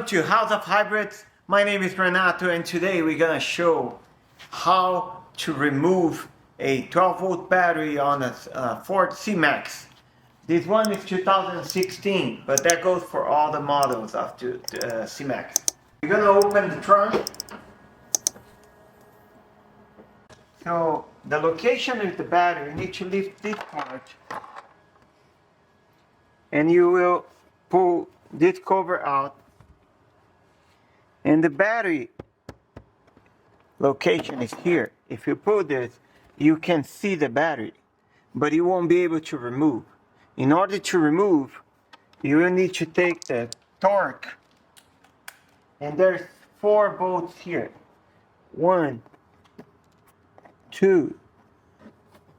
Welcome to House of Hybrids. My name is Renato and today we're gonna show how to remove a 12 volt battery on a Ford C-Max. This one is 2016, but that goes for all the models of C-Max. We're gonna open the trunk. So the location of the battery, you need to lift this part and you will pull this cover out. And the battery location is here. If you pull this, you can see the battery, but you won't be able to remove. In order to remove, you will need to take the torque, and there's 4 bolts here. 1, 2,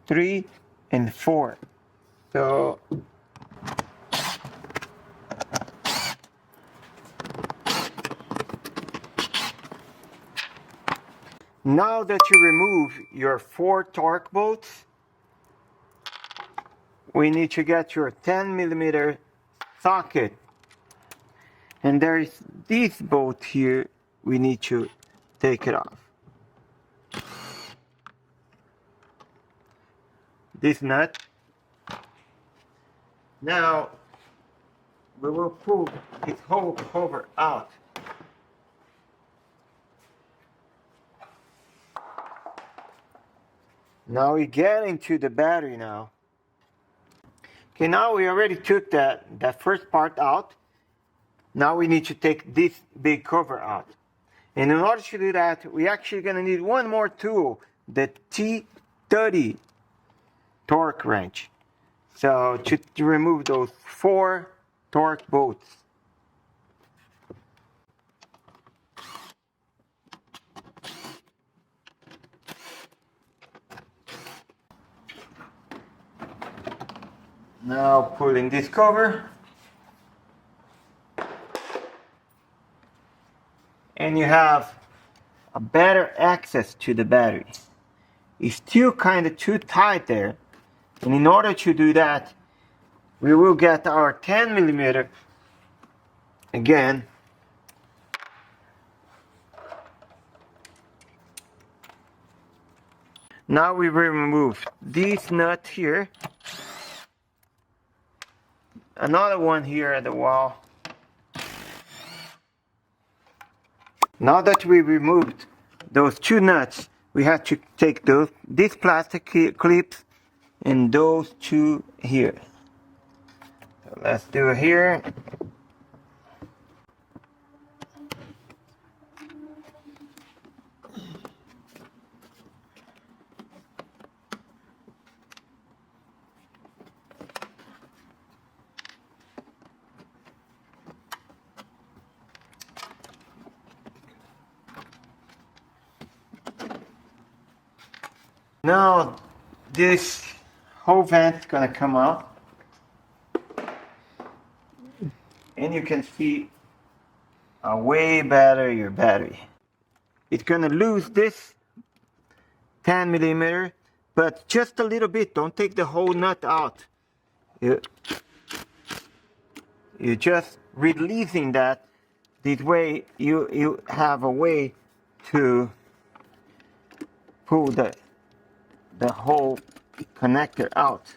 3, and 4. So now that you remove your 4 torque bolts, we need to get your 10mm socket. And there's this bolt here, we need to take it off. This nut. Now we will pull this whole cover out. Now we get into the battery now. Okay, now we already took that first part out. Now we need to take this big cover out. And in order to do that, we're actually going to need one more tool, the T30 torque wrench. So to remove those 4 torque bolts. Now pulling this cover, and you have a better access to the battery. It's still kind of too tight there, and in order to do that, we will get our 10mm again. Now we remove this nut here. Another one here at the wall. Now that we removed those 2 nuts, we have to take these plastic clips and those 2 here. So let's do it here. Now this whole vent is gonna come out, and you can see way better your battery. It's gonna lose this 10mm, but just a little bit. Don't take the whole nut out. You're just releasing that. This way you have a way to pull the whole connector out.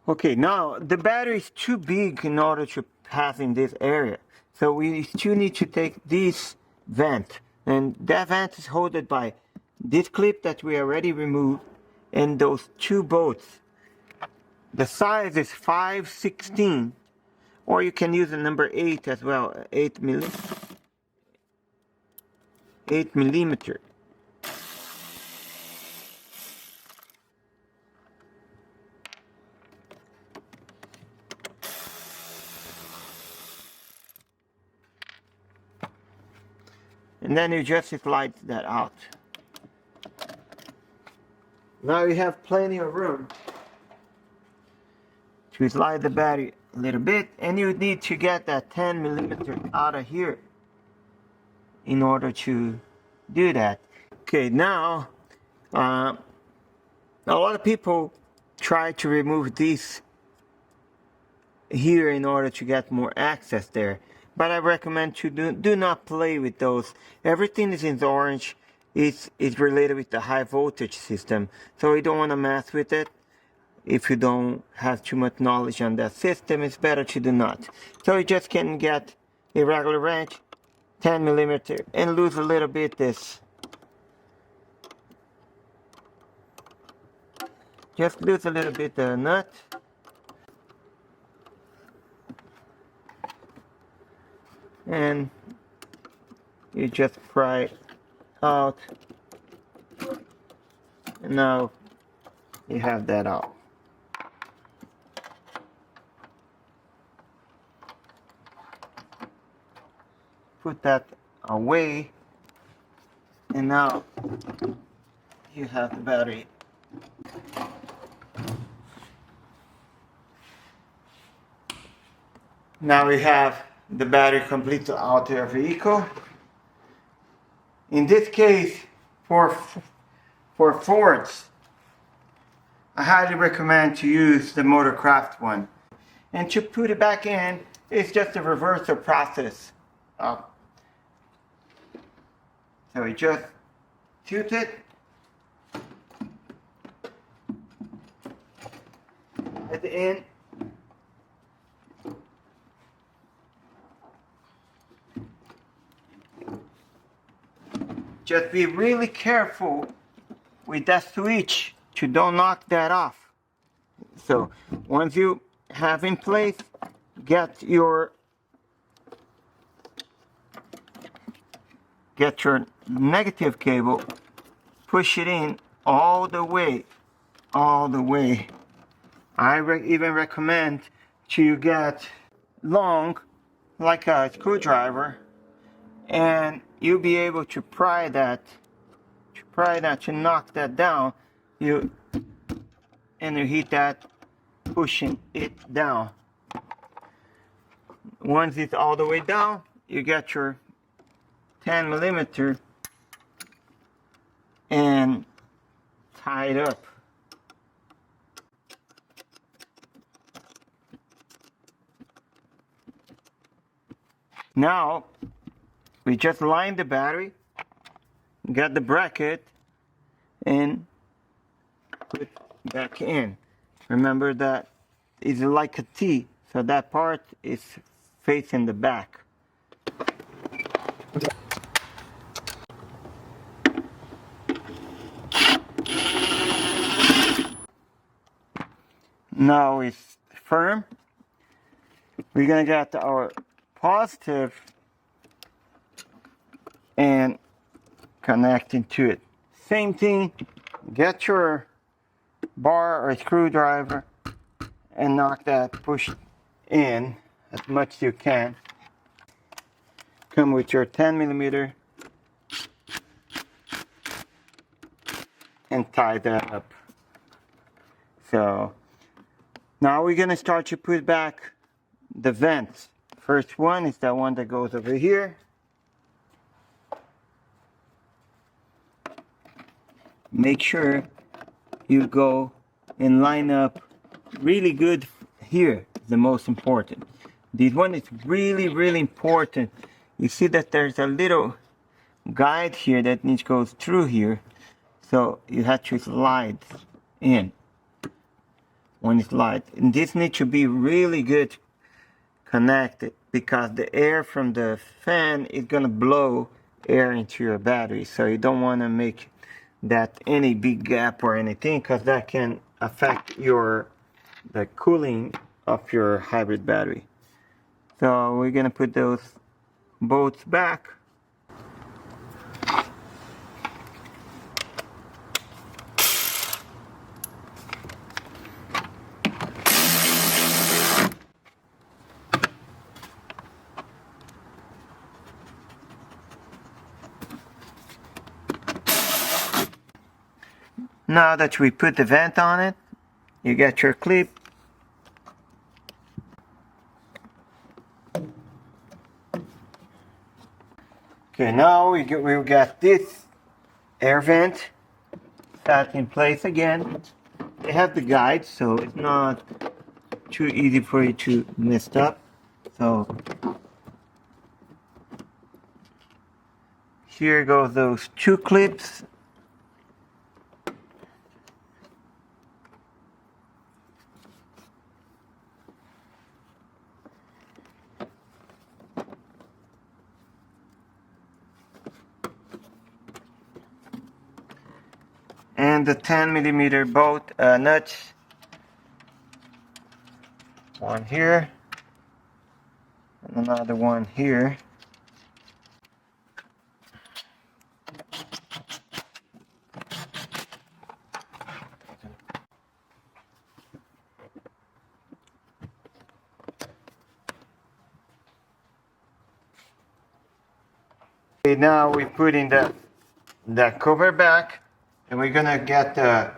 Okay, now the battery is too big in order to pass in this area. So we still need to take this vent. And that vent is held by this clip that we already removed and those 2 bolts. The size is 5/16, or you can use the number 8 as well, 8mm. And then you just slide that out. Now you have plenty of room to slide the battery a little bit, and you need to get that 10mm out of here in order to do that. Okay, now a lot of people try to remove these here in order to get more access there, but I recommend you do not play with those. Everything is in orange. It's related with the high voltage system, so you don't want to mess with it. If you don't have too much knowledge on that system, it's better to do not. So you just can get a regular wrench, 10 millimeter, and lose a little bit this. Just lose a little bit the nut. And you just pry it out. And now you have that out. Put that away. And now you have the battery. Now we have the battery completely out of your vehicle. In this case, for Fords, I highly recommend to use the Motorcraft one. And to put it back in, it's just a reversal process. So you just tilt it, at the end. Just be really careful with that switch to don't knock that off. So once you have in place, get your negative cable, push it in all the way. I even recommend to get long, like a screwdriver, and you'll be able to pry that, to knock that down. You hit that, pushing it down. Once it's all the way down, you get your 10 millimeter and tie it up. Now we just line the battery, get the bracket, and put back in. Remember that it's like a T, so that part is facing the back. Now it's firm. We're gonna get our positive and connecting to it. Same thing, get your bar or screwdriver and knock that push in as much as you can. Come with your 10 millimeter and tie that up. So now we're gonna start to put back the vents. First one is that one that goes over here. Make sure you go and line up really good here, the most important. This one is really important. You see that there's a little guide here that needs to go through here, so you have to slide in when it's light. And this needs to be really good connected, because the air from the fan is gonna blow air into your battery, so you don't want to make that any big gap or anything, because that can affect the cooling of your hybrid battery. So we're gonna put those bolts back. Now that we put the vent on it, you get your clip. Okay, now we got this air vent sat in place again. They have the guide, so it's not too easy for you to mess up. So here goes those two clips. And the 10mm bolt nuts. One here and another one here. Okay, now we put in the cover back, and we're gonna get the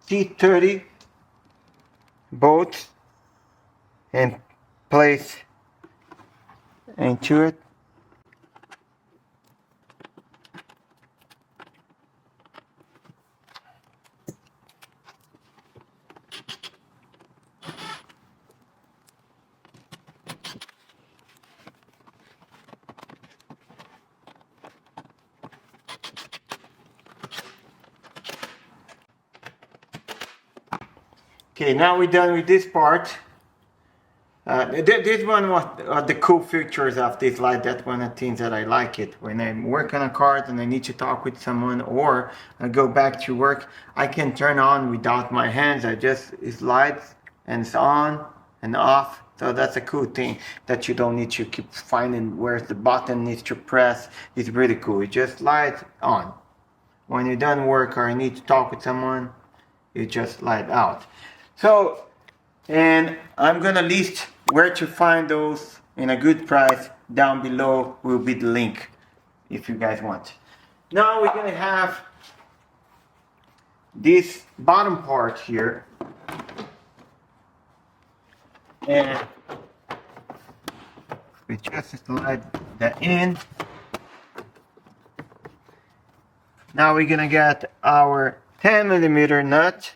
T30 bolt and place into it. Okay, now we're done with this part. This one was the cool features of this light. That's one of the things that I like it. When I work on a card and I need to talk with someone, or I go back to work, I can turn on without my hands. It lights and it's on and off. So that's a cool thing that you don't need to keep finding where the button needs to press. It's really cool. It just lights on. When you're done work or you need to talk with someone, you just light out. So, and I'm gonna list where to find those in a good price. Down below will be the link if you guys want. Now we're gonna have this bottom part here, and we just slide that in. Now we're gonna get our 10mm nut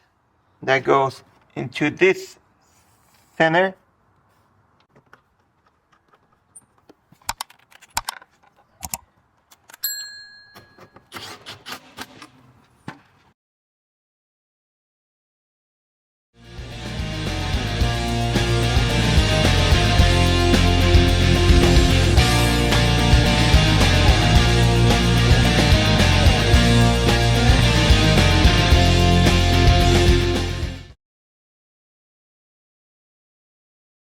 that goes into this center.